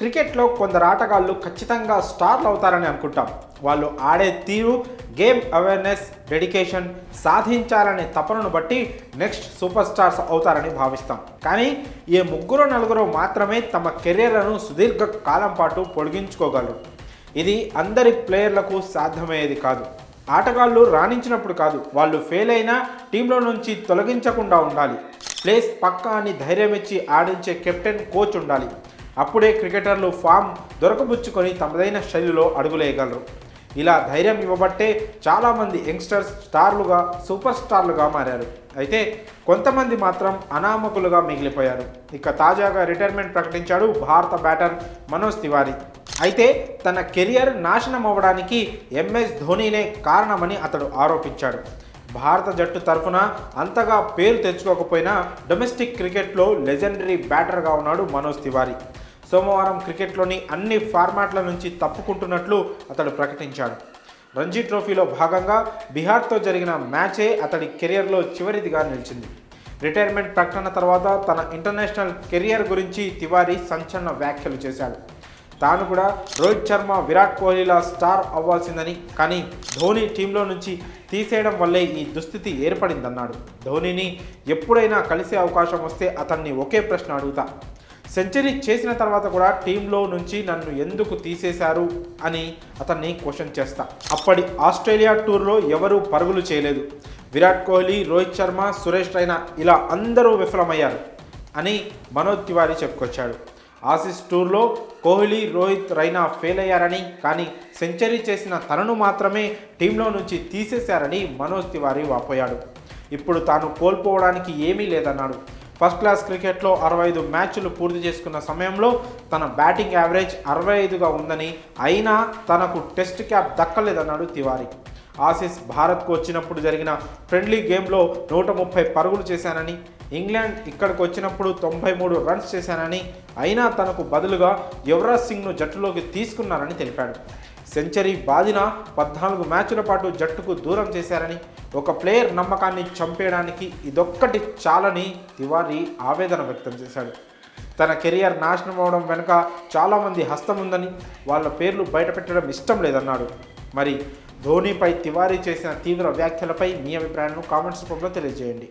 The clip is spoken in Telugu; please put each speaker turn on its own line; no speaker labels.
క్రికెట్లో కొందరు ఆటగాళ్ళు ఖచ్చితంగా స్టార్లు అవుతారని అనుకుంటాం. వాళ్ళు ఆడే తీరు, గేమ్ అవేర్నెస్, డెడికేషన్, సాధించాలనే తపనను బట్టి నెక్స్ట్ సూపర్ స్టార్స్ అవుతారని భావిస్తాం. కానీ ఈ ముగ్గురు నలుగురు మాత్రమే తమ కెరీర్లను సుదీర్ఘ కాలం పాటు పొడిగించుకోగలరు. ఇది అందరి ప్లేయర్లకు సాధ్యమయ్యేది కాదు. ఆటగాళ్ళు రాణించినప్పుడు కాదు, వాళ్ళు ఫెయిల్ అయినా టీంలో నుంచి తొలగించకుండా ఉండాలి. ప్లేస్ పక్కా అని ధైర్యం ఇచ్చి ఆడించే కెప్టెన్, కోచ్ ఉండాలి. అప్పుడే క్రికెటర్లు ఫామ్ దొరకబుచ్చుకొని తమదైన శైలిలో అడుగులేయగలరు. ఇలా ధైర్యం ఇవ్వబట్టే చాలామంది యంగ్స్టర్స్ స్టార్లుగా, సూపర్ స్టార్లుగా మారారు. అయితే కొంతమంది మాత్రం అనామకులుగా మిగిలిపోయారు. ఇక తాజాగా రిటైర్మెంట్ ప్రకటించాడు భారత బ్యాటర్ మనోజ్ తివారీ. అయితే తన కెరియర్ నాశనం అవ్వడానికి ఎంఎస్ ధోనీనే కారణమని అతడు ఆరోపించాడు. భారత జట్టు తరఫున అంతగా పేరు తెచ్చుకోకపోయినా డొమెస్టిక్ క్రికెట్లో లెజెండరీ బ్యాటర్గా ఉన్నాడు మనోజ్ తివారీ. సోమవారం క్రికెట్లోని అన్ని ఫార్మాట్ల నుంచి తప్పుకుంటున్నట్లు అతడు ప్రకటించాడు. రంజీ ట్రోఫీలో భాగంగా బీహార్తో జరిగిన మ్యాచే అతడి కెరియర్లో చివరిదిగా నిలిచింది. రిటైర్మెంట్ ప్రకటన తర్వాత తన ఇంటర్నేషనల్ కెరియర్ గురించి తివారీ సంచలన వ్యాఖ్యలు చేశాడు. తాను కూడా రోహిత్ శర్మ, విరాట్ కోహ్లీలా స్టార్ అవ్వాల్సిందని, కానీ ధోని టీంలో నుంచి తీసేయడం వల్లే ఈ దుస్థితి ఏర్పడిందన్నాడు. ధోనీని ఎప్పుడైనా కలిసే అవకాశం వస్తే అతన్ని ఒకే ప్రశ్న అడుగుతా. సెంచరీ చేసిన తర్వాత కూడా టీంలో నుంచి నన్ను ఎందుకు తీసేశారు అని అతన్ని క్వశ్చన్ చేస్తా. అప్పటి ఆస్ట్రేలియా టూర్లో ఎవరూ పరుగులు చేయలేదు. విరాట్ కోహ్లీ, రోహిత్ శర్మ, సురేష్ రైనా ఇలా అందరూ విఫలమయ్యారు అని మనోజ్ తివారీ చెప్పుకొచ్చాడు. ఆసీస్ టూర్లో కోహ్లీ, రోహిత్, రైనా ఫెయిల్ అయ్యారని, కానీ సెంచరీ చేసిన తనను మాత్రమే టీంలో నుంచి తీసేశారని మనోజ్ తివారీ వాపోయాడు. ఇప్పుడు తాను కోల్పోవడానికి ఏమీ లేదన్నాడు. ఫస్ట్ క్లాస్ క్రికెట్లో 65 మ్యాచ్లు పూర్తి చేసుకున్న సమయంలో తన బ్యాటింగ్ యావరేజ్ 65గా ఉందని, అయినా తనకు టెస్ట్ క్యాప్ దక్కలేదన్నాడు తివారీ. ఆసీస్ భారత్కు వచ్చినప్పుడు జరిగిన ఫ్రెండ్లీ గేమ్లో 130 పరుగులు చేశానని, ఇంగ్లాండ్ ఇక్కడికి వచ్చినప్పుడు 93 రన్స్ చేశానని, అయినా తనకు బదులుగా యువరాజ్ సింగ్ను జట్టులోకి తీసుకున్నారని తెలిపాడు. సెంచరీ బాదిన 14 మ్యాచ్ల పాటు జట్టుకు దూరం చేశారని, ఒక ప్లేయర్ నమ్మకాన్ని చంపేయడానికి ఇదొక్కటి చాలని తివారీ ఆవేదన వ్యక్తం చేశాడు. తన కెరియర్ నాశనం అవడం వెనుక చాలామంది హస్తం ఉందని, వాళ్ళ పేర్లు బయటపెట్టడం ఇష్టం లేదన్నాడు. మరి ధోనీపై తివారీ చేసిన తీవ్ర వ్యాఖ్యలపై మీ అభిప్రాయాలను కామెంట్స్ రూపంలో తెలియజేయండి.